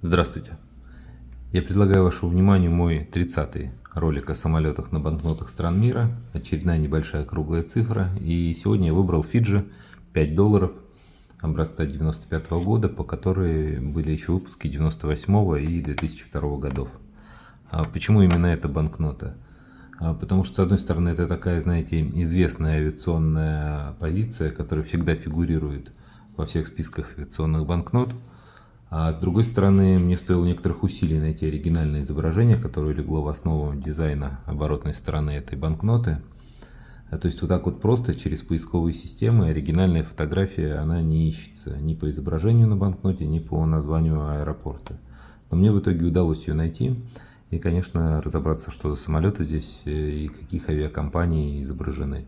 Здравствуйте. Я предлагаю вашему вниманию мой 30-й ролик о самолетах на банкнотах стран мира. Очередная небольшая круглая цифра. И сегодня я выбрал Фиджи 5 долларов образца 95 года, по которой были еще выпуски 98 и 2002 годов. Почему именно эта банкнота? Потому что, с одной стороны, это такая, знаете, известная авиационная позиция, которая всегда фигурирует во всех списках авиационных банкнот. А с другой стороны, мне стоило некоторых усилий найти оригинальное изображение, которое легло в основу дизайна оборотной стороны этой банкноты. То есть вот так вот просто через поисковые системы оригинальная фотография, она не ищется ни по изображению на банкноте, ни по названию аэропорта. Но мне в итоге удалось ее найти и, конечно, разобраться, что за самолеты здесь и каких авиакомпаний изображены.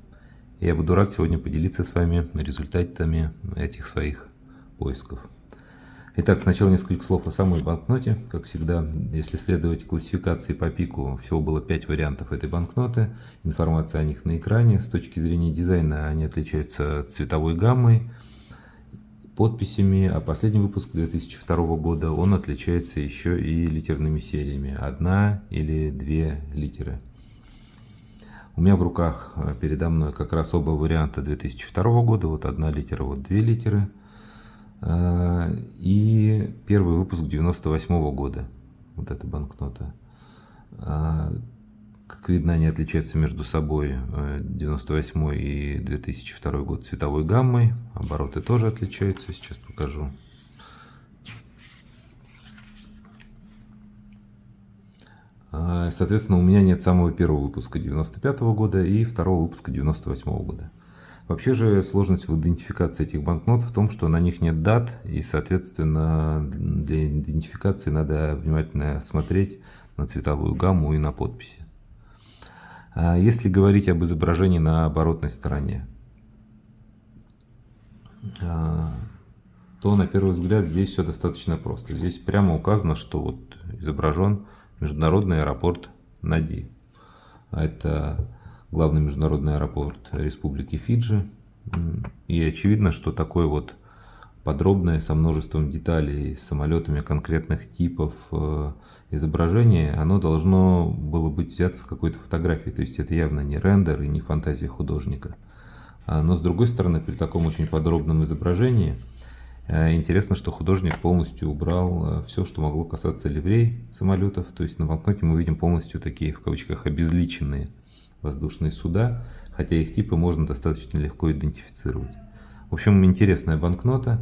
Я буду рад сегодня поделиться с вами результатами этих своих поисков. Итак, сначала несколько слов о самой банкноте. Как всегда, если следовать классификации по пику, всего было 5 вариантов этой банкноты. Информация о них на экране. С точки зрения дизайна они отличаются цветовой гаммой, подписями, а последний выпуск 2002 года он отличается еще и литерными сериями. 1 или 2 литеры. У меня в руках передо мной как раз оба варианта 2002 года. Вот 1 литера, вот 2 литеры. И первый выпуск 98 года, вот эта банкнота. Как видно, они отличаются между собой, 98 и 2002 год, цветовой гаммой. Обороты тоже отличаются, сейчас покажу. Соответственно, у меня нет самого первого выпуска 95 года и второго выпуска 98 года. Вообще же сложность в идентификации этих банкнот в том, что на них нет дат, и, соответственно, для идентификации надо внимательно смотреть на цветовую гамму и на подписи. Если говорить об изображении на оборотной стороне, то на первый взгляд здесь все достаточно просто. Здесь прямо указано, что вот изображен международный аэропорт Нади. Это главный международный аэропорт Республики Фиджи. И очевидно, что такое вот подробное, со множеством деталей, с самолетами конкретных типов изображение, оно должно было быть взято с какой-то фотографии. То есть это явно не рендер и не фантазия художника. Но с другой стороны, при таком очень подробном изображении, интересно, что художник полностью убрал все, что могло касаться ливрей самолетов. То есть на банкноте мы видим полностью такие, в кавычках, обезличенные воздушные суда, хотя их типы можно достаточно легко идентифицировать. В общем, интересная банкнота,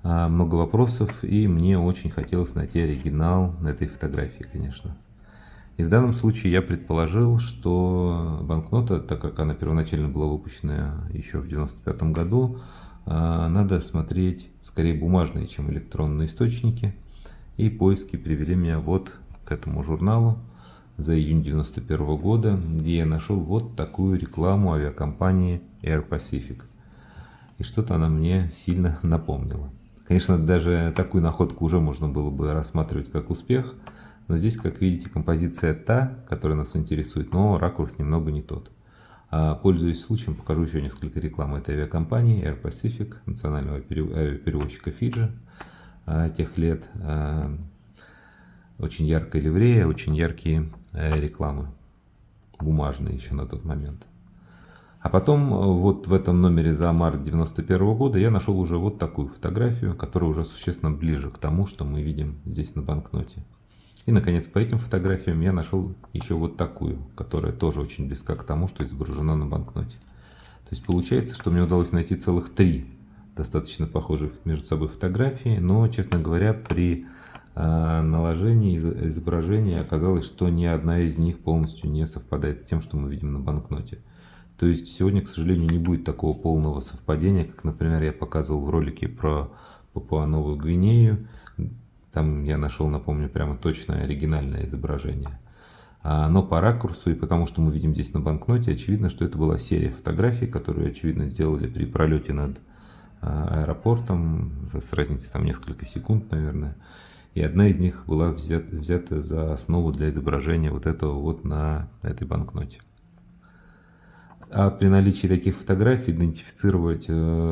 много вопросов, и мне очень хотелось найти оригинал этой фотографии, конечно. И в данном случае я предположил, что банкнота, так как она первоначально была выпущена еще в 95 году, надо смотреть скорее бумажные, чем электронные источники. И поиски привели меня вот к этому журналу за июнь 91 года, где я нашел вот такую рекламу авиакомпании Air Pacific. И что-то она мне сильно напомнила. Конечно, даже такую находку уже можно было бы рассматривать как успех, но здесь, как видите, композиция та, которая нас интересует, но ракурс немного не тот. Пользуясь случаем, покажу еще несколько реклам этой авиакомпании Air Pacific, национального авиаперевозчика Фиджи тех лет. Очень яркая ливрея, очень яркие рекламы, бумажные еще на тот момент. А потом вот в этом номере за март 91 года я нашел уже вот такую фотографию, которая уже существенно ближе к тому, что мы видим здесь на банкноте. И, наконец, по этим фотографиям я нашел еще вот такую, которая тоже очень близка к тому, что изображено на банкноте. То есть получается, что мне удалось найти целых 3 достаточно похожие между собой фотографии, но, честно говоря, при наложении изображения оказалось, что ни одна из них полностью не совпадает с тем, что мы видим на банкноте. То есть сегодня, к сожалению, не будет такого полного совпадения, как, например, я показывал в ролике про Папуа-Новую Гвинею. Там я нашел, напомню, прямо точное оригинальное изображение. Но по ракурсу и потому, что мы видим здесь на банкноте, очевидно, что это была серия фотографий, которые, очевидно, сделали при пролете над аэропортом, с разницей там несколько секунд, наверное. И одна из них была взята за основу для изображения вот этого вот на этой банкноте. А при наличии таких фотографий идентифицировать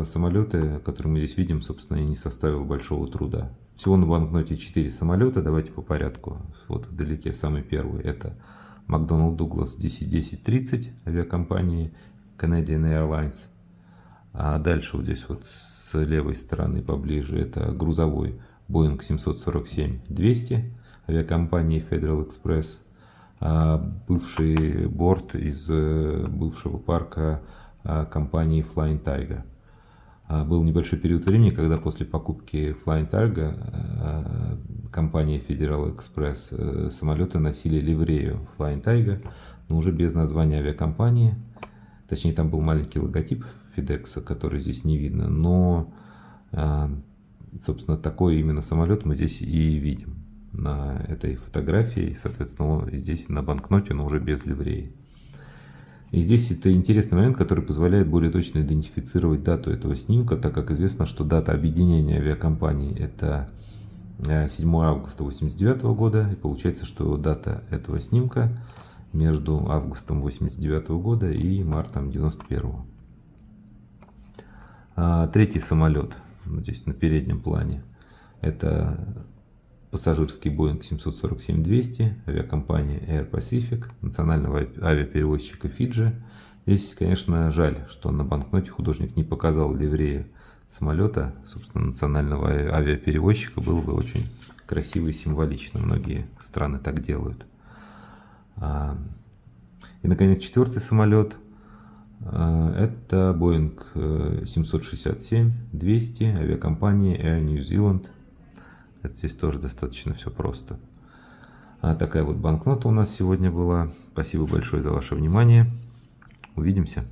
самолеты, которые мы здесь видим, собственно, и не составило большого труда. Всего на банкноте 4 самолета. Давайте по порядку. Вот вдалеке самый первый. Это McDonnell Douglas DC-10-30 авиакомпании Canadian Airlines. А дальше вот здесь вот с левой стороны поближе это грузовой Boeing 747-200 авиакомпании Federal Express. Бывший борт из бывшего парка компании Flying Tiger. Был небольшой период времени, когда после покупки Flying Tiger компания Federal Express самолеты носили ливрею Flying Tiger, но уже без названия авиакомпании. Точнее, там был маленький логотип FedEx, который здесь не видно, но, собственно, такой именно самолет мы здесь и видим на этой фотографии, соответственно, здесь на банкноте, но уже без ливреи. И здесь это интересный момент, который позволяет более точно идентифицировать дату этого снимка, так как известно, что дата объединения авиакомпаний это 7 августа 1989 года, и получается, что дата этого снимка между августом 1989 года и мартом 1991. Третий самолет, здесь на переднем плане, это пассажирский Boeing 747-200 авиакомпании Air Pacific, национального авиаперевозчика Фиджи. Здесь, конечно, жаль, что на банкноте художник не показал ливрею самолета, собственно, национального авиаперевозчика. Было бы очень красиво и символично. Многие страны так делают. И, наконец, четвертый самолет. Это Boeing 767-200 авиакомпании Air New Zealand. Это здесь тоже достаточно все просто. Такая вот банкнота у нас сегодня была. Спасибо большое за ваше внимание. Увидимся.